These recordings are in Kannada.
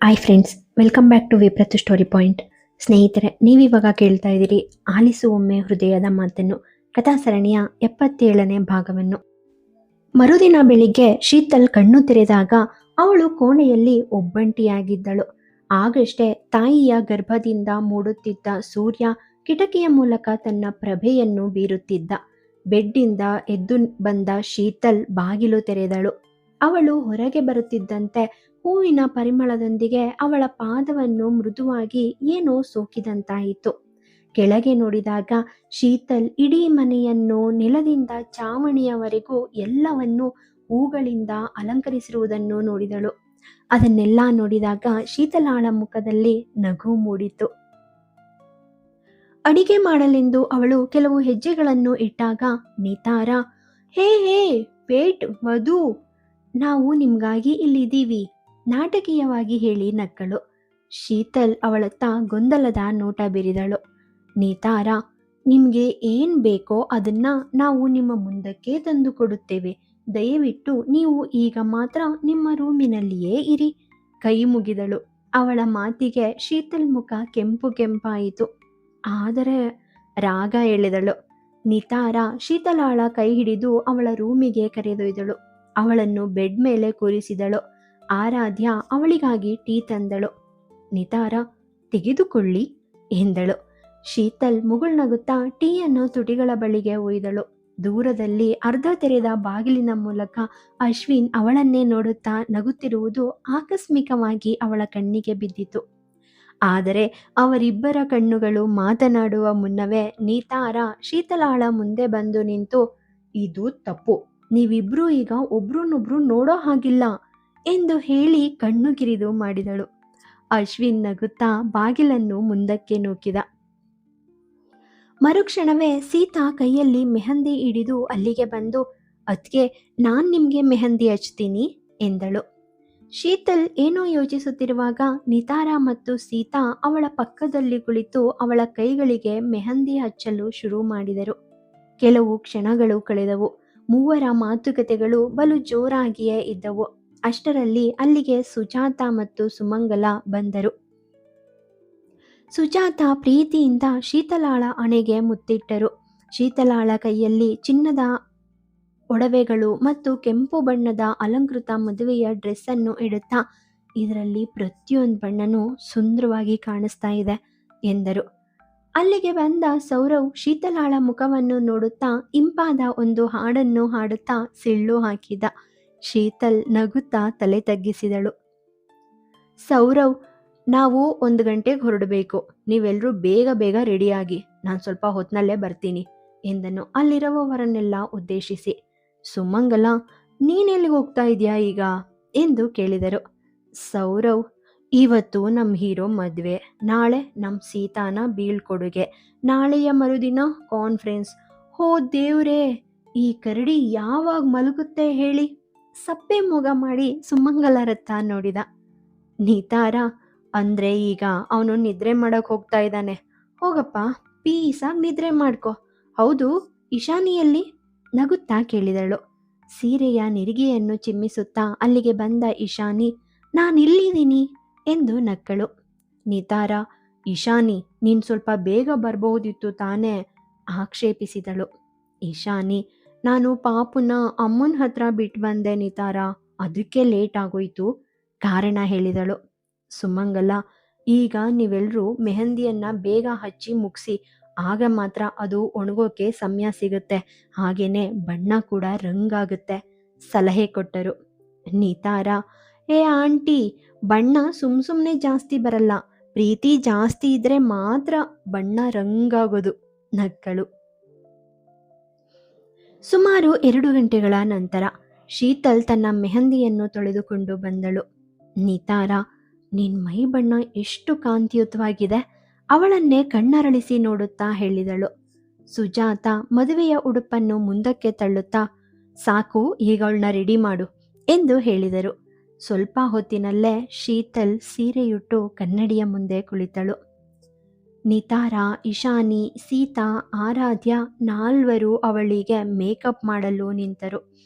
Hi friends, welcome back to Viprat story point. ಸ್ನೇಹಿತರೆ, ನೀವಿವಾಗ ಕೇಳ್ತಾ ಇದ್ದೀರಿ ಆಲಿಸು ಒಮ್ಮೆ ಹೃದಯದ ಮಾತನ್ನು, ಕಥಾ ಸರಣಿಯ 77ನೇ ಭಾಗವನ್ನು. ಮರುದಿನ ಬೆಳಿಗ್ಗೆ ಶೀತಲ್ ಕಣ್ಣು ತೆರೆದಾಗ ಅವಳು ಕೋಣೆಯಲ್ಲಿ ಒಬ್ಬಂಟಿಯಾಗಿದ್ದಳು. ಆಗಷ್ಟೇ ತಾಯಿಯ ಗರ್ಭದಿಂದ ಮೂಡುತ್ತಿದ್ದ ಸೂರ್ಯ ಕಿಟಕಿಯ ಮೂಲಕ ತನ್ನ ಪ್ರಭೆಯನ್ನು ಬೀರುತ್ತಿದ್ದ. ಬೆಡ್ಡಿಂದ ಎದ್ದು ಬಂದ ಶೀತಲ್ ಬಾಗಿಲು ತೆರೆದಳು. ಅವಳು ಹೊರಗೆ ಬರುತ್ತಿದ್ದಂತೆ ಹೂವಿನ ಪರಿಮಳದೊಂದಿಗೆ ಅವಳ ಪಾದವನ್ನು ಮೃದುವಾಗಿ ಏನೋ ಸೋಕಿದಂತಾಯಿತು. ಕೆಳಗೆ ನೋಡಿದಾಗ ಶೀತಲ್ ಇಡೀ ಮನೆಯನ್ನು ನೆಲದಿಂದ ಚಾವಣಿಯವರೆಗೂ ಎಲ್ಲವನ್ನೂ ಹೂಗಳಿಂದ ಅಲಂಕರಿಸಿರುವುದನ್ನು ನೋಡಿದಳು. ಅದನ್ನೆಲ್ಲ ನೋಡಿದಾಗ ಶೀತಲಾಳ ಮುಖದಲ್ಲಿ ನಗು ಮೂಡಿತು. ಅಡಿಗೆ ಮಾಡಲೆಂದು ಅವಳು ಕೆಲವು ಹೆಜ್ಜೆಗಳನ್ನು ಇಟ್ಟಾಗ ನಿತಾರ, ಹೇ ಹೇ ವೇಟ್ ವಧು, ನಾವು ನಿಮ್ಗಾಗಿ ಇಲ್ಲಿದ್ದೀವಿ, ನಾಟಕೀಯವಾಗಿ ಹೇಳಿ ನಕ್ಕಳು. ಶೀತಲ್ ಅವಳತ್ತ ಗೊಂದಲದ ನೋಟ ಬೀರಿದಳು. ನಿತಾರ, ನಿಮ್ಗೆ ಏನ್ ಬೇಕೋ ಅದನ್ನ ನಾವು ನಿಮ್ಮ ಮುಂದಕ್ಕೆ ತಂದು ಕೊಡುತ್ತೇವೆ. ದಯವಿಟ್ಟು ನೀವು ಈಗ ಮಾತ್ರ ನಿಮ್ಮ ರೂಮಿನಲ್ಲಿಯೇ ಇರಿ, ಕೈ ಮುಗಿದಳು. ಅವಳ ಮಾತಿಗೆ ಶೀತಲ್ ಮುಖ ಕೆಂಪು ಕೆಂಪಾಯಿತು. ಆದರೆ ರಾಗ ಎಳೆದಳು. ನಿತಾರ ಶೀತಲಾಳ ಕೈ ಹಿಡಿದು ಅವಳ ರೂಮಿಗೆ ಕರೆದೊಯ್ದಳು. ಅವಳನ್ನು ಬೆಡ್ ಮೇಲೆ ಕೂರಿಸಿದಳು. ಆರಾಧ್ಯ ಅವಳಿಗಾಗಿ ಟೀ ತಂದಳು. ನಿತಾರ, ತೆಗೆದುಕೊಳ್ಳಿ ಎಂದಳು. ಶೀತಲ್ ಮುಗುಳ್ನಗುತ್ತಾ ಟೀಯನ್ನು ತುಟಿಗಳ ಬಳಿಗೆ ಒಯ್ದಳು. ದೂರದಲ್ಲಿ ಅರ್ಧ ತೆರೆದ ಬಾಗಿಲಿನ ಮೂಲಕ ಅಶ್ವಿನ್ ಅವಳನ್ನೇ ನೋಡುತ್ತಾ ನಗುತ್ತಿರುವುದು ಆಕಸ್ಮಿಕವಾಗಿ ಅವಳ ಕಣ್ಣಿಗೆ ಬಿದ್ದಿತು. ಆದರೆ ಅವರಿಬ್ಬರ ಕಣ್ಣುಗಳು ಮಾತನಾಡುವ ಮುನ್ನವೇ ನಿತಾರ ಶೀತಲಾಳ ಮುಂದೆ ಬಂದು ನಿಂತು, ಇದು ತಪ್ಪು, ನೀವಿಬ್ರೂ ಈಗ ಒಬ್ರನ್ನೊಬ್ರು ನೋಡೋ ಹಾಗಿಲ್ಲ ಎಂದು ಹೇಳಿ ಕಣ್ಣು ಕಿರಿದು ಮಾಡಿದಳು. ಅಶ್ವಿನ್ ನಗುತ್ತಾ ಬಾಗಿಲನ್ನು ಮುಂದಕ್ಕೆ ನೂಕಿದ. ಮರುಕ್ಷಣವೇ ಸೀತಾ ಕೈಯಲ್ಲಿ ಮೆಹಂದಿ ಹಿಡಿದು ಅಲ್ಲಿಗೆ ಬಂದು, ಅದ್ಕೆ ನಾನ್ ನಿಮ್ಗೆ ಮೆಹಂದಿ ಹಚ್ತೀನಿ ಎಂದಳು. ಶೀತಲ್ ಏನೋ ಯೋಚಿಸುತ್ತಿರುವಾಗ ನಿತಾರ ಮತ್ತು ಸೀತಾ ಅವಳ ಪಕ್ಕದಲ್ಲಿ ಕುಳಿತು ಅವಳ ಕೈಗಳಿಗೆ ಮೆಹಂದಿ ಹಚ್ಚಲು ಶುರು ಮಾಡಿದರು. ಕೆಲವು ಕ್ಷಣಗಳು ಕಳೆದವು. ಮೂವರ ಮಾತುಕತೆಗಳು ಬಲು ಜೋರಾಗಿಯೇ ಇದ್ದವು. ಅಷ್ಟರಲ್ಲಿ ಅಲ್ಲಿಗೆ ಸುಜಾತ ಮತ್ತು ಸುಮಂಗಲ ಬಂದರು. ಸುಜಾತ ಪ್ರೀತಿಯಿಂದ ಶೀತಲಾಳ ಹಣೆಗೆ ಮುತ್ತಿಟ್ಟರು. ಶೀತಲಾಳ ಕೈಯಲ್ಲಿ ಚಿನ್ನದ ಒಡವೆಗಳು ಮತ್ತು ಕೆಂಪು ಬಣ್ಣದ ಅಲಂಕೃತ ಮದುವೆಯ ಡ್ರೆಸ್ ಅನ್ನು ಇಡುತ್ತಾ, ಇದರಲ್ಲಿ ಪ್ರತಿಯೊಂದು ಬಣ್ಣನೂ ಸುಂದರವಾಗಿ ಕಾಣಿಸ್ತಾ ಇದೆ ಎಂದರು. ಅಲ್ಲಿಗೆ ಬಂದ ಸೌರವ್ ಶೀತಲಾಳ ಮುಖವನ್ನು ನೋಡುತ್ತಾ ಇಂಪಾದ ಒಂದು ಹಾಡನ್ನು ಹಾಡುತ್ತಾ ಸಿಳ್ಳು ಹಾಕಿದ. ಶೀತಲ್ ನಗುತ್ತಾ ತಲೆ ತಗ್ಗಿಸಿದಳು. ಸೌರವ್, ನಾವು 1 ಗಂಟೆಗೆ ಹೊರಡಬೇಕು, ನೀವೆಲ್ಲರೂ ಬೇಗ ಬೇಗ ರೆಡಿಯಾಗಿ, ನಾನು ಸ್ವಲ್ಪ ಹೊತ್ತಿನಲ್ಲೇ ಬರ್ತೀನಿ ಎಂದನು ಅಲ್ಲಿರುವವರನ್ನೆಲ್ಲ ಉದ್ದೇಶಿಸಿ. ಸುಮಂಗಲ, ನೀನೆಲ್ಲಿಗೆ ಹೋಗ್ತಾ ಇದೆಯಾ ಈಗ ಎಂದು ಕೇಳಿದರು. ಸೌರವ್, ಇವತ್ತು ನಮ್ಮ ಹೀರೋ ಮದುವೆ, ನಾಳೆ ನಮ್ಮ ಸೀತಾನ ಬೀಳ್ಕೊಡುಗೆ, ನಾಳೆಯ ಮರುದಿನ ಕಾನ್ಫರೆನ್ಸ್. ಹೋ ದೇವ್ರೇ, ಈ ಕರಡಿ ಯಾವಾಗ ಮಲಗುತ್ತೆ ಹೇಳಿ, ಸಪ್ಪೆ ಮೊಗ ಮಾಡಿ ಸುಮಂಗಲರತ್ತ ನೋಡಿದ. ನಿತಾರ, ಅಂದ್ರೆ ಈಗ ಅವನು ನಿದ್ರೆ ಮಾಡಕ್ ಹೋಗ್ತಾ ಇದ್ದಾನೆ, ಹೋಗಪ್ಪ ಪೀಸಾಗಿ ನಿದ್ರೆ ಮಾಡ್ಕೊ. ಹೌದು, ಇಶಾನಿಯಲ್ಲಿ ನಗುತ್ತಾ ಕೇಳಿದಳು. ಸೀರೆಯ ನಿರಿಗೆಯನ್ನು ಚಿಮ್ಮಿಸುತ್ತಾ ಅಲ್ಲಿಗೆ ಬಂದ ಇಶಾನಿ, ನಾನಿಲ್ಲಿದ್ದೀನಿ ಎಂದು ನಕ್ಕಳು. ನಿತಾರ, ಇಶಾನಿ, ನೀನು ಸ್ವಲ್ಪ ಬೇಗ ಬರಬಹುದಿತ್ತು ತಾನೇ ಆಕ್ಷೇಪಿಸಿದಳು. ಇಶಾನಿ, ನಾನು ಪಾಪುನ ಅಮ್ಮನ ಹತ್ರ ಬಿಟ್ಟು ಬಂದೆ ನಿತಾರ, ಅದಕ್ಕೆ ಲೇಟ್ ಆಗೋಯ್ತು ಕಾರಣ ಹೇಳಿದಳು. ಸುಮಂಗಲ, ಈಗ ನೀವೆಲ್ಲರೂ ಮೆಹಂದಿಯನ್ನ ಬೇಗ ಹಚ್ಚಿ ಮುಗಿಸಿ, ಆಗ ಮಾತ್ರ ಅದು ಒಣಗೋಕೆ ಸಮಯ ಸಿಗುತ್ತೆ, ಹಾಗೇನೆ ಬಣ್ಣ ಕೂಡ ರಂಗಾಗುತ್ತೆ ಸಲಹೆ ಕೊಟ್ಟರು. ನಿತಾರ, ಏ ಆಂಟಿ, ಬಣ್ಣ ಸುಮ್ಮನೆ ಜಾಸ್ತಿ ಬರಲ್ಲ, ಪ್ರೀತಿ ಜಾಸ್ತಿ ಇದ್ರೆ ಮಾತ್ರ ಬಣ್ಣ ರಂಗಾಗೋದು ನಕ್ಕಳು. ಸುಮಾರು 2 ಗಂಟೆಗಳ ನಂತರ ಶೀತಲ್ ತನ್ನ ಮೆಹಂದಿಯನ್ನು ತೊಳೆದುಕೊಂಡು ಬಂದಳು. ನಿತಾರ, ನಿನ್ ಮೈ ಬಣ್ಣ ಎಷ್ಟು ಕಾಂತಿಯುತವಾಗಿದೆ, ಅವಳನ್ನೇ ಕಣ್ಣರಳಿಸಿ ನೋಡುತ್ತಾ ಹೇಳಿದಳು. ಸುಜಾತ ಮದುವೆಯ ಉಡುಪನ್ನು ಮುಂದಕ್ಕೆ ತಳ್ಳುತ್ತಾ, ಸಾಕು, ಈಗ ಅವಳನ್ನ ರೆಡಿ ಮಾಡು ಎಂದು ಹೇಳಿದರು. ಸ್ವಲ್ಪ ಹೊತ್ತಿನಲ್ಲೇ ಶೀತಲ್ ಸೀರೆಯುಟ್ಟು ಕನ್ನಡಿಯ ಮುಂದೆ ಕುಳಿತಳು. ನಿತಾರ, ಇಶಾನಿ, ಸೀತಾ, ಆರಾಧ್ಯ 4 ಅವಳಿಗೆ ಮೇಕಪ್ ಮಾಡಲು ನಿಂತರು.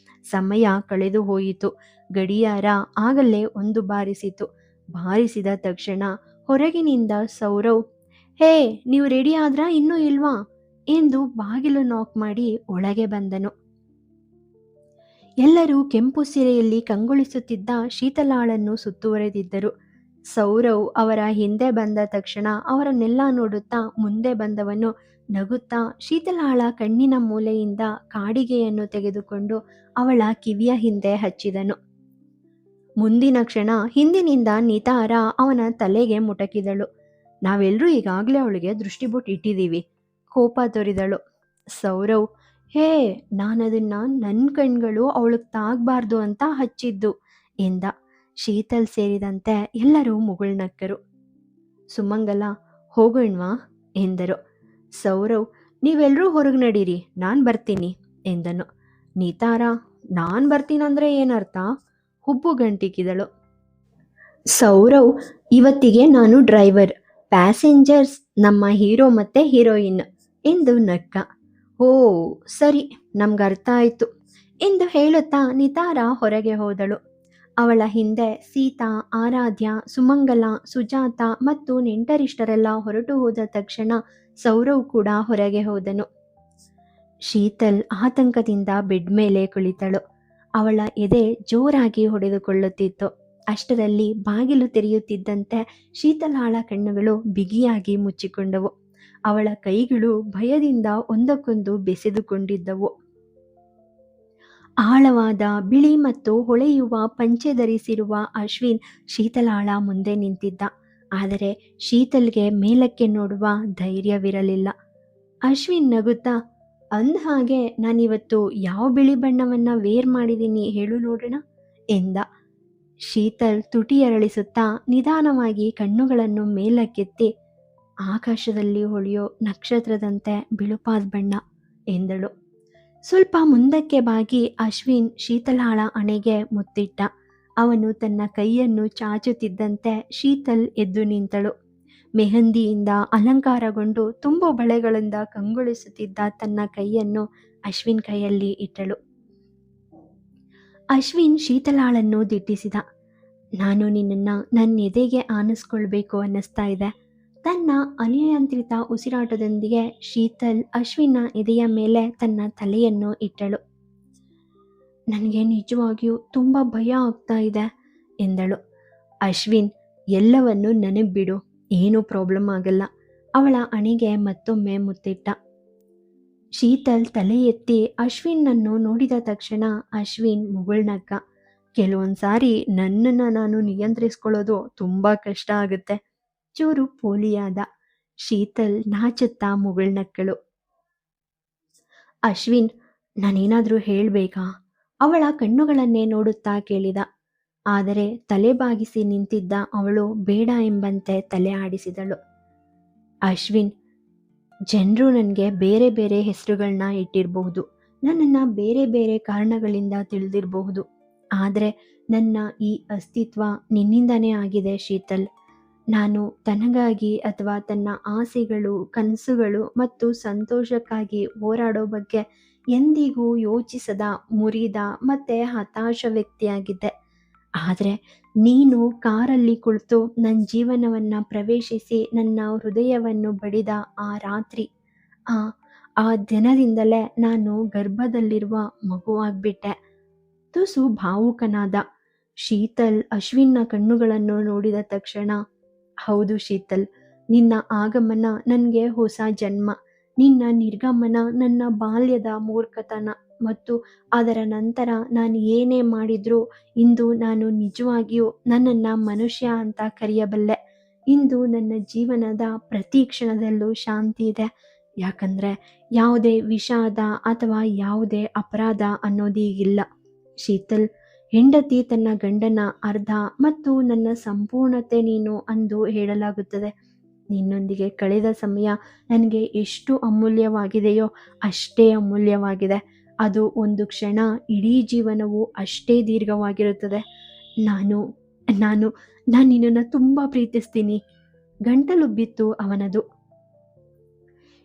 ಸಮಯ ಕಳೆದು ಹೋಯಿತು. ಗಡಿಯಾರ ಆಗಲೇ 1 ಬಾರಿಸಿತು. ಬಾರಿಸಿದ ತಕ್ಷಣ ಹೊರಗಿನಿಂದ ಸೌರವ್, ಹೇ, ನೀವು ರೆಡಿ ಆದ್ರಾ ಇನ್ನೂ ಇಲ್ವಾ ಎಂದು ಬಾಗಿಲು ನಾಕ್ ಮಾಡಿ ಒಳಗೆ ಬಂದನು. ಎಲ್ಲರೂ ಕೆಂಪು ಸೀರೆಯಲ್ಲಿ ಕಂಗೊಳಿಸುತ್ತಿದ್ದ ಶೀತಲಾಳನ್ನು ಸುತ್ತುವರೆದಿದ್ದರು. ಸೌರವ್ ಅವರ ಹಿಂದೆ ಬಂದ ತಕ್ಷಣ ಅವರನ್ನೆಲ್ಲ ನೋಡುತ್ತಾ ಮುಂದೆ ಬಂದವನು ನಗುತ್ತಾ ಶೀತಲಾಳ ಕಣ್ಣಿನ ಮೂಲೆಯಿಂದ ಕಾಡಿಗೆಯನ್ನು ತೆಗೆದುಕೊಂಡು ಅವಳ ಕಿವಿಯ ಹಿಂದೆ ಹಚ್ಚಿದನು. ಮುಂದಿನ ಕ್ಷಣ ಹಿಂದಿನಿಂದ ನಿತಾರ ಅವನ ತಲೆಗೆ ಮುಟಕಿದಳು. ನಾವೆಲ್ಲರೂ ಈಗಾಗಲೇ ಅವಳಿಗೆ ದೃಷ್ಟಿಬೊಟ್ಟು ಇಟ್ಟಿದ್ದೀವಿ, ಕೋಪ ತೋರಿದಳು. ಸೌರವ್, ಹೇ, ನಾನದನ್ನ ನನ್ನ ಕಣ್ಗಳು ಅವಳಿಗೆ ತಾಗಬಾರ್ದು ಅಂತ ಹಚ್ಚಿದ್ದು ಎಂದ. ಶೀತಲ್ ಸೇರಿದಂತೆ ಎಲ್ಲರೂ ಮುಗುಳ್ನಕ್ಕರು. ಸುಮಂಗಲ, ಹೋಗೋಣ್ವಾ ಎಂದರು. ಸೌರವ್, ನೀವೆಲ್ಲರೂ ಹೊರಗೆ ನಡೀರಿ, ನಾನು ಬರ್ತೀನಿ ಎಂದನು. ನಿತಾರ, ನಾನು ಬರ್ತೀನಂದ್ರೆ ಏನರ್ಥ? ಹುಬ್ಬು ಗಂಟಿಕ್ಕಿದಳು. ಸೌರವ್, ಇವತ್ತಿಗೆ ನಾನು ಡ್ರೈವರ್, ಪ್ಯಾಸೆಂಜರ್ಸ್ ನಮ್ಮ ಹೀರೋ ಮತ್ತೆ ಹೀರೋಯಿನ್ ಎಂದು ನಕ್ಕ. ಓ ಸರಿ, ನಮ್ಗರ್ಥ ಆಯ್ತು ಎಂದು ಹೇಳುತ್ತಾ ನಿತಾರ ಹೊರಗೆ ಹೋದಳು. ಅವಳ ಹಿಂದೆ ಸೀತಾ, ಆರಾಧ್ಯ, ಸುಮಂಗಲ, ಸುಜಾತ ಮತ್ತು ನೆಂಟರಿಷ್ಟರೆಲ್ಲ ಹೊರಟು ಹೋದ ತಕ್ಷಣ ಸೌರವ್ ಕೂಡ ಹೊರಗೆ ಹೋದನು. ಶೀತಲ್ ಆತಂಕದಿಂದ ಬೆಡ್ ಮೇಲೆ ಕುಳಿತಳು. ಅವಳ ಎದೆ ಜೋರಾಗಿ ಹೊಡೆದುಕೊಳ್ಳುತ್ತಿತ್ತು. ಅಷ್ಟರಲ್ಲಿ ಬಾಗಿಲು ತೆರೆಯುತ್ತಿದ್ದಂತೆ ಶೀತಲಾಳ ಕಣ್ಣುಗಳು ಬಿಗಿಯಾಗಿ ಮುಚ್ಚಿಕೊಂಡವು. ಅವಳ ಕೈಗಳು ಭಯದಿಂದ ಒಂದಕ್ಕೊಂದು ಬೆಸೆದುಕೊಂಡಿದ್ದವು. ಆಳವಾದ ಬಿಳಿ ಮತ್ತು ಹೊಳೆಯುವ ಪಂಚೆ ಧರಿಸಿರುವ ಅಶ್ವಿನ್ ಶೀತಲಾಳ ಮುಂದೆ ನಿಂತಿದ್ದ. ಆದರೆ ಶೀತಲ್ಗೆ ಮೇಲಕ್ಕೆ ನೋಡುವ ಧೈರ್ಯವಿರಲಿಲ್ಲ. ಅಶ್ವಿನ್ ನಗುತ್ತಾ, ಅಂದಹಾಗೆ ನಾನಿವತ್ತು ಯಾವ ಬಿಳಿ ಬಣ್ಣವನ್ನ ವೇರ್ ಮಾಡಿದ್ದೀನಿ ಹೇಳು ನೋಡೋಣ ಎಂದ. ಶೀತಲ್ ತುಟಿ ಅರಳಿಸುತ್ತಾ ನಿಧಾನವಾಗಿ ಕಣ್ಣುಗಳನ್ನು ಮೇಲಕ್ಕೆತ್ತಿ, ಆಕಾಶದಲ್ಲಿ ಹೊಳೆಯೋ ನಕ್ಷತ್ರದಂತೆ ಬಿಳುಪಾದ ಬಣ್ಣ ಎಂದಳು. ಸ್ವಲ್ಪ ಮುಂದಕ್ಕೆ ಬಾಗಿ ಅಶ್ವಿನ್ ಶೀತಲಾಳ ಹಣೆಗೆ ಮುತ್ತಿಟ್ಟ. ಅವನು ತನ್ನ ಕೈಯನ್ನು ಚಾಚುತ್ತಿದ್ದಂತೆ ಶೀತಲ್ ಎದ್ದು ನಿಂತಳು. ಮೆಹಂದಿಯಿಂದ ಅಲಂಕಾರಗೊಂಡು ತುಂಬು ಬಳೆಗಳಿಂದ ಕಂಗೊಳಿಸುತ್ತಿದ್ದ ತನ್ನ ಕೈಯನ್ನು ಅಶ್ವಿನ್ ಕೈಯಲ್ಲಿ ಇಟ್ಟಳು. ಅಶ್ವಿನ್ ಶೀತಲಾಳನ್ನು ದಿಟ್ಟಿಸಿದ. ನಾನು ನಿನ್ನನ್ನು ನನ್ನ ಎದೆಗೆ ಆನಿಸ್ಕೊಳ್ಬೇಕು ಅನ್ನಿಸ್ತಾ ಇದೆ. ತನ್ನ ಅನಿಯಂತ್ರಿತ ಉಸಿರಾಟದೊಂದಿಗೆ ಶೀತಲ್ ಅಶ್ವಿನ್ನ ಎದೆಯ ಮೇಲೆ ತನ್ನ ತಲೆಯನ್ನು ಇಟ್ಟಳು. ನನಗೆ ನಿಜವಾಗಿಯೂ ತುಂಬ ಭಯ ಆಗ್ತಾ ಇದೆ ಎಂದಳು. ಅಶ್ವಿನ್, ಎಲ್ಲವನ್ನು ನನಗೆ ಬಿಡು, ಏನೂ ಪ್ರಾಬ್ಲಮ್ ಆಗಲ್ಲ. ಅವಳ ಹಣೆಗೆ ಮತ್ತೊಮ್ಮೆ ಮುತ್ತಿಟ್ಟ. ಶೀತಲ್ ತಲೆ ಎತ್ತಿ ಅಶ್ವಿನ್ನನ್ನು ನೋಡಿದ ತಕ್ಷಣ ಅಶ್ವಿನ್ ಮುಗುಳ್ನಕ್ಕ. ಕೆಲವೊಂದ್ಸಾರಿ ನನ್ನನ್ನು ನಾನು ನಿಯಂತ್ರಿಸ್ಕೊಳ್ಳೋದು ತುಂಬ ಕಷ್ಟ ಆಗುತ್ತೆ. ಚೂರು ಪೋಲಿಯಾದ. ಶೀತಲ್ ನಾಚುತ್ತಾ ಮುಗುಳ್ನಕ್ಕಳು. ಅಶ್ವಿನ್, ನಾನೇನಾದರೂ ಹೇಳಬೇಕಾ? ಅವಳ ಕಣ್ಣುಗಳನ್ನೇ ನೋಡುತ್ತಾ ಕೇಳಿದ. ಆದರೆ ತಲೆ ಬಾಗಿಸಿ ನಿಂತಿದ್ದ ಅವಳು ಬೇಡ ಎಂಬಂತೆ ತಲೆ ಆಡಿಸಿದಳು. ಅಶ್ವಿನ್, ಜನರು ನನಗೆ ಬೇರೆ ಬೇರೆ ಹೆಸರುಗಳನ್ನ ಇಟ್ಟಿರಬಹುದು, ನನ್ನನ್ನು ಬೇರೆ ಬೇರೆ ಕಾರಣಗಳಿಂದ ತಿಳಿದಿರಬಹುದು. ಆದರೆ ನನ್ನ ಈ ಅಸ್ತಿತ್ವ ನಿನ್ನಿಂದನೇ ಆಗಿದೆ ಶೀತಲ್. ನಾನು ತನಗಾಗಿ ಅಥವಾ ತನ್ನ ಆಸೆಗಳು, ಕನಸುಗಳು ಮತ್ತು ಸಂತೋಷಕ್ಕಾಗಿ ಹೋರಾಡೋ ಬಗ್ಗೆ ಎಂದಿಗೂ ಯೋಚಿಸದ, ಮುರಿದ ಮತ್ತು ಹತಾಶ ವ್ಯಕ್ತಿಯಾಗಿದ್ದೆ. ಆದರೆ ನೀನು ಕಾರಲ್ಲಿ ಕುಳಿತು ನನ್ನ ಜೀವನವನ್ನು ಪ್ರವೇಶಿಸಿ ನನ್ನ ಹೃದಯವನ್ನು ಬಡಿದ ಆ ರಾತ್ರಿ, ಆ ದಿನದಿಂದಲೇ ನಾನು ಗರ್ಭದಲ್ಲಿರುವ ಮಗುವಾಗ್ಬಿಟ್ಟೆ. ತುಸು ಭಾವುಕನಾದ. ಶೀತಲ್ ಅಶ್ವಿನ್ನ ಕಣ್ಣುಗಳನ್ನು ನೋಡಿದ ತಕ್ಷಣ, ಹೌದು ಶೀತಲ್, ನಿನ್ನ ಆಗಮನ ನನಗೆ ಹೊಸ ಜನ್ಮ. ನಿನ್ನ ನಿರ್ಗಮನ ನನ್ನ ಬಾಲ್ಯದ ಮೂರ್ಖತನ. ಮತ್ತು ಅದರ ನಂತರ ನಾನು ಏನೇ ಮಾಡಿದ್ರೂ ಇಂದು ನಾನು ನಿಜವಾಗಿಯೂ ನನ್ನನ್ನು ಮನುಷ್ಯ ಅಂತ ಕರೆಯಬಲ್ಲೆ. ಇಂದು ನನ್ನ ಜೀವನದ ಪ್ರತಿ ಕ್ಷಣದಲ್ಲೂ ಶಾಂತಿ ಇದೆ. ಯಾಕಂದರೆ ಯಾವುದೇ ವಿಷಾದ ಅಥವಾ ಯಾವುದೇ ಅಪರಾಧ ಅನ್ನೋದೀಗಿಲ್ಲ. ಶೀತಲ್, ಹೆಂಡತಿ ತನ್ನ ಗಂಡನ ಅರ್ಧ ಮತ್ತು ನನ್ನ ಸಂಪೂರ್ಣತೆ ನೀನು ಅಂದು ಹೇಳಲಾಗುತ್ತದೆ. ನಿನ್ನೊಂದಿಗೆ ಕಳೆದ ಸಮಯ ನನಗೆ ಎಷ್ಟು ಅಮೂಲ್ಯವಾಗಿದೆಯೋ ಅಷ್ಟೇ ಅಮೂಲ್ಯವಾಗಿದೆ. ಅದು ಒಂದು ಕ್ಷಣ, ಇಡೀ ಜೀವನವು ಅಷ್ಟೇ ದೀರ್ಘವಾಗಿರುತ್ತದೆ. ನಾನು ನಾನು ನಾನು ನಿನ್ನನ್ನು ತುಂಬ ಪ್ರೀತಿಸ್ತೀನಿ. ಗಂಟಲುಬ್ಬಿತ್ತು ಅವನದು.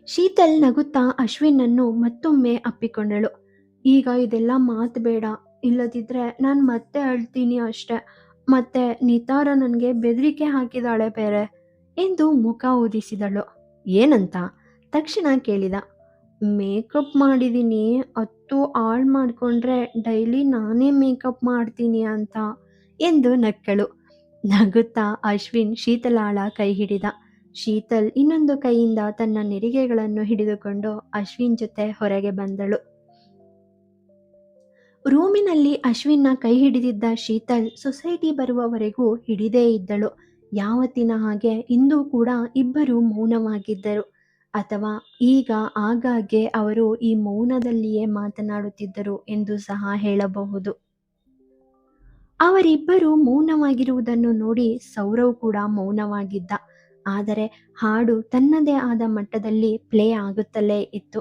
ಶೀತಲ್ ನಗುತ್ತಾ ಅಶ್ವಿನನ್ನು ಮತ್ತೊಮ್ಮೆ ಅಪ್ಪಿಕೊಂಡಳು. ಈಗ ಇದೆಲ್ಲ ಮಾತು ಬೇಡ, ಇಲ್ಲದಿದ್ದರೆ ನಾನು ಮತ್ತೆ ಅಳ್ತೀನಿ ಅಷ್ಟೆ. ಮತ್ತೆ ನಿತಾರ ನನಗೆ ಬೆದರಿಕೆ ಹಾಕಿದಾಳೆ ಬೇರೆ ಎಂದು ಮುಖ ಊದಿಸಿದಳು. ಏನಂತ ತಕ್ಷಣ ಕೇಳಿದ. ಮೇಕಪ್ ಮಾಡಿದೀನಿ, ಅತ್ತು ಹಾಳ್ ಮಾಡ್ಕೊಂಡ್ರೆ ಡೈಲಿ ನಾನೇ ಮೇಕಪ್ ಮಾಡ್ತೀನಿ ಅಂತ ಎಂದು ನಕ್ಕಳು. ನಗುತ್ತಾ ಅಶ್ವಿನ್ ಶೀತಲಾಳ ಕೈ ಹಿಡಿದ. ಶೀತಲ್ ಇನ್ನೊಂದು ಕೈಯಿಂದ ತನ್ನ ನೆರಿಗೆಗಳನ್ನು ಹಿಡಿದುಕೊಂಡು ಅಶ್ವಿನ್ ಜೊತೆ ಹೊರಗೆ ಬಂದಳು. ರೂಮಿನಲ್ಲಿ ಅಶ್ವಿನ್ನ ಕೈ ಹಿಡಿದಿದ್ದ ಶೀತಲ್ ಸೊಸೈಟಿ ಬರುವವರೆಗೂ ಹಿಡಿದೇ ಇದ್ದಳು. ಯಾವತ್ತಿನ ಹಾಗೆ ಇಂದು ಕೂಡ ಇಬ್ಬರು ಮೌನವಾಗಿದ್ದರು. ಅಥವಾ ಈಗ ಆಗಾಗ್ಗೆ ಅವರು ಈ ಮೌನದಲ್ಲಿಯೇ ಮಾತನಾಡುತ್ತಿದ್ದರು ಎಂದು ಸಹ ಹೇಳಬಹುದು. ಅವರಿಬ್ಬರು ಮೌನವಾಗಿರುವುದನ್ನು ನೋಡಿ ಸೌರವ್ ಕೂಡ ಮೌನವಾಗಿದ್ದ. ಆದರೆ ಹಾಡು ತನ್ನದೇ ಆದ ಮಟ್ಟದಲ್ಲಿ ಪ್ಲೇ ಆಗುತ್ತಲೇ ಇತ್ತು.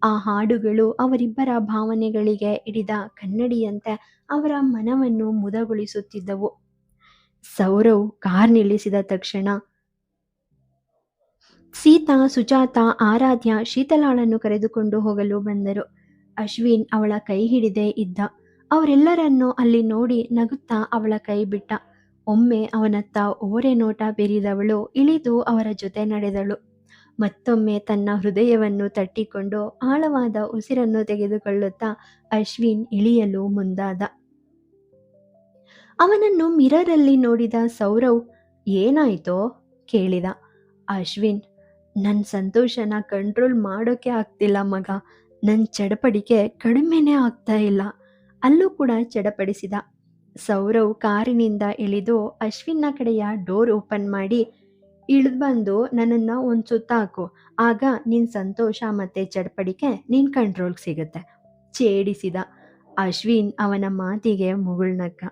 ಆ ಹಾಡುಗಳು ಅವರಿಬ್ಬರ ಭಾವನೆಗಳಿಗೆ ಹಿಡಿದ ಕನ್ನಡಿಯಂತೆ ಅವರ ಮನವನ್ನು ಮುದಗೊಳಿಸುತ್ತಿದ್ದವು. ಸೌರವ್ ಕಾರ್ ನಿಲ್ಲಿಸಿದ ತಕ್ಷಣ ಸೀತಾ, ಸುಜಾತ, ಆರಾಧ್ಯ ಶೀತಲಾಳನ್ನು ಕರೆದುಕೊಂಡು ಹೋಗಲು ಬಂದರು. ಅಶ್ವಿನ್ ಅವಳ ಕೈ ಹಿಡಿದೇ ಇದ್ದ. ಅವರೆಲ್ಲರನ್ನೂ ಅಲ್ಲಿ ನೋಡಿ ನಗುತ್ತಾ ಅವಳ ಕೈ ಬಿಟ್ಟ. ಒಮ್ಮೆ ಅವನತ್ತ ಓರೆ ನೋಟ ಬೀರಿದವಳು ಇಳಿದು ಅವರ ಜೊತೆ ನಡೆದಳು. ಮತ್ತೊಮ್ಮೆ ತನ್ನ ಹೃದಯವನ್ನು ತಟ್ಟಿಕೊಂಡು ಆಳವಾದ ಉಸಿರನ್ನು ತೆಗೆದುಕೊಳ್ಳುತ್ತಾ ಅಶ್ವಿನ್ ಇಳಿಯಲು ಮುಂದಾದ. ಅವನನ್ನು ಮಿರರಲ್ಲಿ ನೋಡಿದ ಸೌರವ್ ಏನಾಯ್ತೋ ಕೇಳಿದ. ಅಶ್ವಿನ್, ನನ್ನ ಸಂತೋಷನ ಕಂಟ್ರೋಲ್ ಮಾಡೋಕೆ ಆಗ್ತಿಲ್ಲ ಮಗ. ನನ್ನ ಚಡಪಡಿಕೆ ಕಡಿಮೆನೇ ಆಗ್ತಾ ಇಲ್ಲ. ಅಲ್ಲೂ ಕೂಡ ಚಡಪಡಿಸಿದ. ಸೌರವ್ ಕಾರಿನಿಂದ ಇಳಿದು ಅಶ್ವಿನ್ನ ಕಡೆಯ ಡೋರ್ ಓಪನ್ ಮಾಡಿ, ಇಳಿದು ಬಂದು ನನ್ನನ್ನು ಒಂದು ಸುತ್ತ ಹಾಕು, ಆಗ ನಿನ್ನ ಸಂತೋಷ ಮತ್ತು ಚಡಪಡಿಕೆ ನಿನ್ನ ಕಂಟ್ರೋಲ್ಗೆ ಸಿಗುತ್ತೆ ಛೇಡಿಸಿದ. ಅಶ್ವಿನ್ ಅವನ ಮಾತಿಗೆ ಮುಗುಳ್ನಕ್ಕ.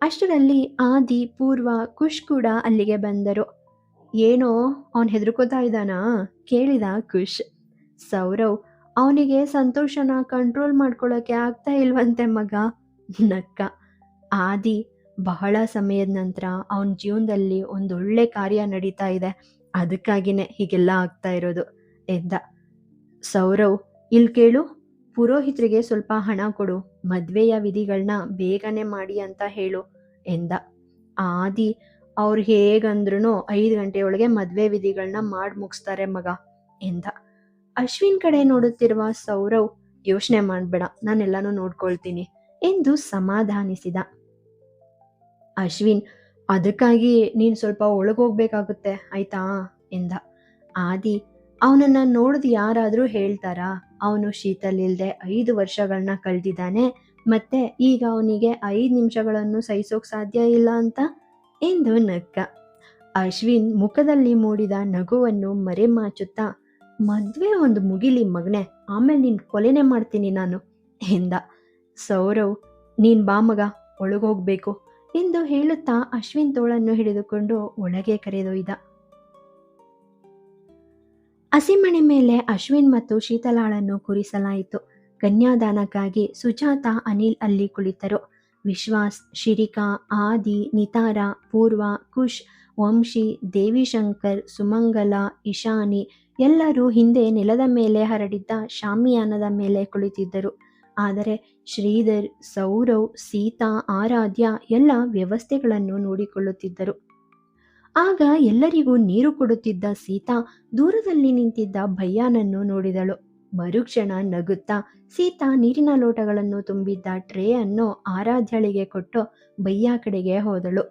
ಅಷ್ಟರಲ್ಲಿ ಆದಿ, ಪೂರ್ವ, ಕುಶ್ ಕೂಡ ಅಲ್ಲಿಗೆ ಬಂದರು. ಏನೋ ಅವನು ಹೆದರ್ಕೋತಾ ಇದ್ದಾನಾ ಕೇಳಿದ ಕುಶ್. ಸೌರವ್, ಅವನಿಗೆ ಸಂತೋಷನ ಕಂಟ್ರೋಲ್ ಮಾಡ್ಕೊಳ್ಳೋಕೆ ಆಗ್ತಾ ಇಲ್ವಂತೆ ಮಗ ನಕ್ಕ. ಆದಿ, ಬಹಳ ಸಮಯದ ನಂತರ ಅವನ ಜೀವನದಲ್ಲಿ ಒಂದೊಳ್ಳೆ ಕಾರ್ಯ ನಡೀತಾ ಇದೆ, ಅದಕ್ಕಾಗಿನೇ ಹೀಗೆಲ್ಲ ಆಗ್ತಾ ಇರೋದು ಎಂದ. ಸೌರವ್, ಇಲ್ಲಿ ಕೇಳು, ಪುರೋಹಿತರಿಗೆ ಸ್ವಲ್ಪ ಹಣ ಕೊಡು, ಮದುವೆಯ ವಿಧಿಗಳನ್ನ ಬೇಗನೆ ಮಾಡಿ ಅಂತ ಹೇಳು ಎಂದ. ಆದಿ, ಅವ್ರು ಹೇಗಂದ್ರೂ 5 ಗಂಟೆಯೊಳಗೆ ಮದುವೆ ವಿಧಿಗಳನ್ನ ಮಾಡಿ ಮುಗಿಸ್ತಾರೆ ಮಗ ಎಂದ. ಅಶ್ವಿನ್ ಕಡೆ ನೋಡುತ್ತಿರುವ ಸೌರವ್, ಯೋಚನೆ ಮಾಡಬೇಡ, ನಾನೆಲ್ಲಾನು ನೋಡ್ಕೊಳ್ತೀನಿ ಎಂದು ಸಮಾಧಾನಿಸಿದ. ಅಶ್ವಿನ್, ಅದಕ್ಕಾಗಿ ನೀನು ಸ್ವಲ್ಪ ಒಳಗೋಗ್ಬೇಕಾಗುತ್ತೆ ಆಯ್ತಾ ಎಂದ. ಆದಿ, ಅವನನ್ನ ನೋಡಿದ್ ಯಾರಾದರೂ ಹೇಳ್ತಾರಾ ಅವನು ಶೀತಲ್ ಇಲ್ಲದೆ 5 ವರ್ಷಗಳನ್ನ ಕಳೆದಿದ್ದಾನೆ, ಮತ್ತೆ ಈಗ ಅವನಿಗೆ 5 ನಿಮಿಷಗಳನ್ನು ಸಹಿಸೋಕ್ ಸಾಧ್ಯ ಇಲ್ಲ ಅಂತ ಎಂದು ನಕ್ಕ. ಅಶ್ವಿನ್ ಮುಖದಲ್ಲಿ ಮೂಡಿದ ನಗುವನ್ನು ಮರೆಮಾಚುತ್ತಾ, ಮದ್ವೆ ಒಂದು ಮುಗಿಲಿ ಮಗನೆ, ಆಮೇಲೆ ನೀನು ಕೊಲೆನೇ ಮಾಡ್ತೀನಿ ನಾನು ಎಂದ. ಸೌರವ್, ನೀನ್ ಬಾ ಮಗ, ಒಳಗೋಗ್ಬೇಕು ಎಂದು ಹೇಳುತ್ತಾ ಅಶ್ವಿನ್ ತೋಳನ್ನು ಹಿಡಿದುಕೊಂಡು ಒಳಗೆ ಕರೆದೊಯ್ದ. ಹಸಿಮಣೆ ಮೇಲೆ ಅಶ್ವಿನ್ ಮತ್ತು ಶೀತಲಾಳನ್ನು ಕೂರಿಸಲಾಯಿತು. ಕನ್ಯಾದಾನಕ್ಕಾಗಿ ಸುಜಾತ, ಅನಿಲ್ ಅಲ್ಲಿ ಕುಳಿತರು. ವಿಶ್ವಾಸ್, ಶಿರಿಕಾ, ಆದಿ, ನಿತಾರ, ಪೂರ್ವ, ಕುಶ್, ವಂಶಿ, ದೇವಿಶಂಕರ್, ಸುಮಂಗಲ, ಇಶಾನಿ ಎಲ್ಲರೂ ಹಿಂದೆ ನೆಲದ ಮೇಲೆ ಹರಡಿದ್ದ ಶಾಮಿಯಾನದ ಮೇಲೆ ಕುಳಿತಿದ್ದರು. ಆದರೆ ಶ್ರೀಧರ್, ಸೌರವ್, ಸೀತಾ, ಆರಾಧ್ಯ ಎಲ್ಲ ವ್ಯವಸ್ಥೆಗಳನ್ನು ನೋಡಿಕೊಳ್ಳುತ್ತಿದ್ದರು. ಆಗ ಎಲ್ಲರಿಗೂ ನೀರು ಕೊಡುತ್ತಿದ್ದ ಸೀತಾ ದೂರದಲ್ಲಿ ನಿಂತಿದ್ದ ಭಯ್ಯನನ್ನು ನೋಡಿದಳು. ಮರುಕ್ಷಣ ನಗುತ್ತಾ ಸೀತಾ ನೀರಿನ ಲೋಟಗಳನ್ನು ತುಂಬಿದ್ದ ಟ್ರೇ ಅನ್ನು ಆರಾಧ್ಯಳಿಗೆ ಕೊಟ್ಟು ಭಯ್ಯ ಕಡೆಗೆ ಹೋದಳು.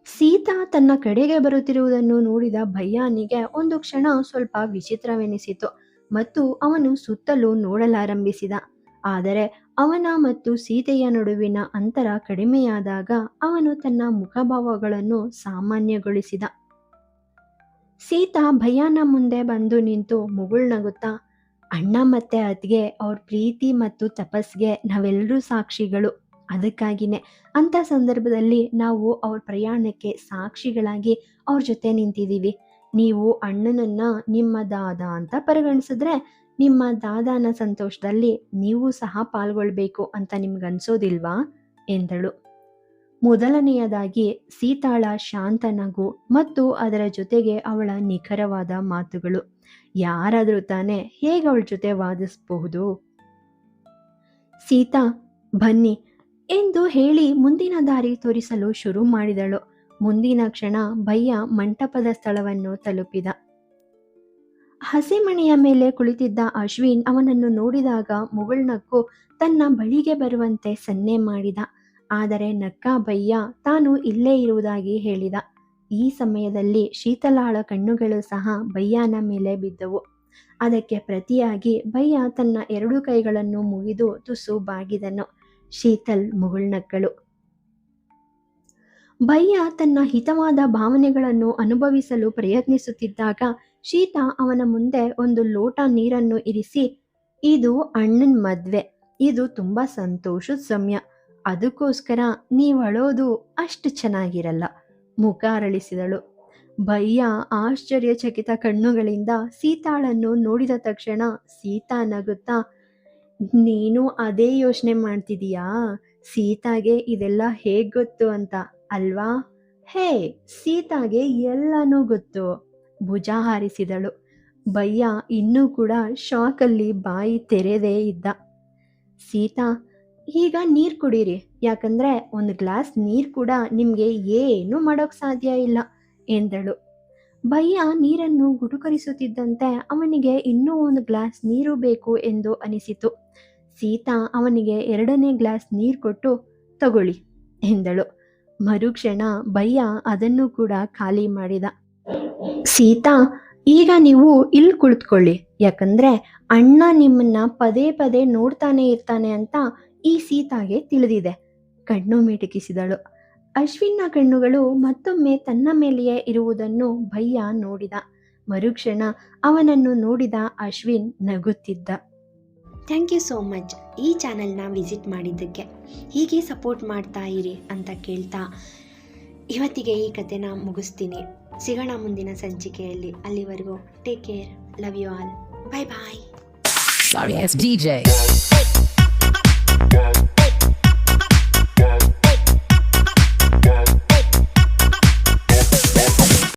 ಸೀತಾ ತನ್ನ ಕಡೆಗೆ ಬರುತ್ತಿರುವುದನ್ನು ನೋಡಿದ ಭಯ್ಯನಿಗೆ ಒಂದು ಕ್ಷಣ ಸ್ವಲ್ಪ ವಿಚಿತ್ರವೆನಿಸಿತು ಮತ್ತು ಅವನು ಸುತ್ತಲೂ ನೋಡಲಾರಂಭಿಸಿದ. ಆದರೆ ಅವನ ಮತ್ತು ಸೀತೆಯ ನಡುವಿನ ಅಂತರ ಕಡಿಮೆಯಾದಾಗ ಅವನು ತನ್ನ ಮುಖಭಾವಗಳನ್ನು ಸಾಮಾನ್ಯಗೊಳಿಸಿದ. ಸೀತಾ ಭಯ್ಯನ ಮುಂದೆ ಬಂದು ನಿಂತು ಮುಗುಳ್ನಗುತ್ತಾ, ಅಣ್ಣ ಮತ್ತೆ ಅತ್ತಿಗೆ ಅವ್ರ ಪ್ರೀತಿ ಮತ್ತು ತಪಸ್ಗೆ ನಾವೆಲ್ಲರೂ ಸಾಕ್ಷಿಗಳು, ಅದಕ್ಕಾಗಿನೇ ಅಂಥ ಸಂದರ್ಭದಲ್ಲಿ ನಾವು ಅವ್ರ ಪ್ರಯಾಣಕ್ಕೆ ಸಾಕ್ಷಿಗಳಾಗಿ ಅವ್ರ ಜೊತೆ ನಿಂತಿದ್ದೀವಿ. ನೀವು ಅಣ್ಣನನ್ನ ನಿಮ್ಮ ದಾದ ಅಂತ ಪರಿಗಣಿಸಿದ್ರೆ ನಿಮ್ಮ ದಾದಾನ ಸಂತೋಷದಲ್ಲಿ ನೀವು ಸಹ ಪಾಲ್ಗೊಳ್ಬೇಕು ಅಂತ ನಿಮ್ಗನ್ಸೋದಿಲ್ವಾ ಎಂದಳು. ಮೊದಲನೆಯದಾಗಿ ಸೀತಾಳ ಶಾಂತ ನಗು ಮತ್ತು ಅದರ ಜೊತೆಗೆ ಅವಳ ನಿಖರವಾದ ಮಾತುಗಳು. ಯಾರಾದರೂ ತಾನೇ ಹೇಗೆ ಅವಳ ಜೊತೆ ವಾದಿಸಬಹುದು? ಸೀತಾ, ಬನ್ನಿ, ಎಂದು ಹೇಳಿ ಮುಂದಿನ ದಾರಿ ತೋರಿಸಲು ಶುರು ಮಾಡಿದಳು. ಮುಂದಿನ ಕ್ಷಣ ಭಯ್ಯ ಮಂಟಪದ ಸ್ಥಳವನ್ನು ತಲುಪಿದ. ಹಸೆಮಣೆಯ ಮೇಲೆ ಕುಳಿತಿದ್ದ ಅಶ್ವಿನ್ ಅವನನ್ನು ನೋಡಿದಾಗ ಮುಗುಳ್ನಕ್ಕು ತನ್ನ ಬಳಿಗೆ ಬರುವಂತೆ ಸನ್ನೆ ಮಾಡಿದ. ಆದರೆ ನಕ್ಕ ಭಯ್ಯ ತಾನು ಇಲ್ಲೇ ಇರುವುದಾಗಿ ಹೇಳಿದ. ಈ ಸಮಯದಲ್ಲಿ ಶೀತಲಾಳ ಕಣ್ಣುಗಳು ಸಹ ಭಯ್ಯನ ಮೇಲೆ ಬಿದ್ದವು. ಅದಕ್ಕೆ ಪ್ರತಿಯಾಗಿ ಭಯ್ಯ ತನ್ನ 2 ಕೈಗಳನ್ನು ಮುಗಿದು ತುಸು ಬಾಗಿದನು. ಶೀತಲ್ ಮುಗುಳ್ನಕ್ಕಳು. ಭಯ್ಯ ತನ್ನ ಹಿತವಾದ ಭಾವನೆಗಳನ್ನು ಅನುಭವಿಸಲು ಪ್ರಯತ್ನಿಸುತ್ತಿದ್ದಾಗ ಶೀತಾ ಅವನ ಮುಂದೆ ಒಂದು ಲೋಟ ನೀರನ್ನು ಇರಿಸಿ, ಇದು ಅಣ್ಣನ ಮದ್ವೆ, ಇದು ತುಂಬಾ ಸಂತೋಷದ ಸಮಯ, ಅದಕ್ಕೋಸ್ಕರ ನೀವಳೋದು ಅಷ್ಟು ಚೆನ್ನಾಗಿರಲ್ಲ, ಮುಖ ಅರಳಿಸಿದಳು. ಭಯ್ಯ ಆಶ್ಚರ್ಯಚಕಿತ ಕಣ್ಣುಗಳಿಂದ ಸೀತಾಳನ್ನು ನೋಡಿದ ತಕ್ಷಣ ಸೀತಾ ನಗುತ್ತಾ, ನೀನು ಅದೇ ಯೋಚನೆ ಮಾಡ್ತಿದೀಯಾ? ಸೀತಾಗೆ ಇದೆಲ್ಲ ಹೇಗ್ ಗೊತ್ತು ಅಂತ ಅಲ್ವಾ? ಹೇ, ಸೀತಾಗೆ ಎಲ್ಲನೂ ಗೊತ್ತು. ಭುಜ ಹಾರಿಸಿದಳು. ಭಯ್ಯ ಇನ್ನೂ ಕೂಡ ಶಾಕಲ್ಲಿ ಬಾಯಿ ತೆರೆದೇ ಇದ್ದ. ಸೀತಾ, ಈಗ ನೀರು ಕುಡೀರಿ, ಯಾಕಂದ್ರೆ ಒಂದು ಗ್ಲಾಸ್ ನೀರು ಕೂಡ ನಿಮ್ಗೆ ಏನು ಮಾಡೋಕ್ ಸಾಧ್ಯ ಇಲ್ಲ ಎಂದಳು. ಭಯ್ಯ ನೀರನ್ನು ಗುಟುಕರಿಸುತ್ತಿದ್ದಂತೆ ಅವನಿಗೆ ಇನ್ನೂ ಒಂದು ಗ್ಲಾಸ್ ನೀರು ಬೇಕು ಎಂದು ಅನಿಸಿತು. ಸೀತಾ ಅವನಿಗೆ 2ನೇ ಗ್ಲಾಸ್ ನೀರು ಕೊಟ್ಟು, ತಗೊಳ್ಳಿ ಎಂದಳು. ಮರುಕ್ಷಣ ಭಯ್ಯ ಅದನ್ನು ಕೂಡ ಖಾಲಿ ಮಾಡಿದ. ಸೀತಾ, ಈಗ ನೀವು ಇಲ್ಲಿ ಕುಳಿತುಕೊಳ್ಳಿ, ಯಾಕಂದ್ರೆ ಅಣ್ಣ ನಿಮ್ಮನ್ನ ಪದೇ ಪದೇ ನೋಡ್ತಾನೆ ಇರ್ತಾನೆ ಅಂತ ಈ ಸೀತಾಗೆ ತಿಳಿದಿದೆ. ಕಣ್ಣು ಮಿಟುಕಿಸಿದಳು. ಅಶ್ವಿನ್ನ ಕಣ್ಣುಗಳು ಮತ್ತೊಮ್ಮೆ ತನ್ನ ಮೇಲೆಯೇ ಇರುವುದನ್ನು ಭಯ್ಯ ನೋಡಿದ. ಮರುಕ್ಷಣ ಅವನನ್ನು ನೋಡಿದ ಅಶ್ವಿನ್ ನಗುತ್ತಿದ್ದ. ಥ್ಯಾಂಕ್ ಯು ಸೋ ಮಚ್ ಈ ಚಾನಲ್ನ ವಿಸಿಟ್ ಮಾಡಿದ್ದಕ್ಕೆ. ಹೀಗೆ ಸಪೋರ್ಟ್ ಮಾಡ್ತಾ ಇರಿ ಅಂತ ಕೇಳ್ತಾ ಇವತ್ತಿಗೆ ಈ ಕಥೆನ ಮುಗಿಸ್ತೀನಿ. ಸಿಗೋಣ ಮುಂದಿನ ಸಂಚಿಕೆಯಲ್ಲಿ. ಅಲ್ಲಿವರೆಗೂ take care, love you all, bye bye. Sorry, it's DJ.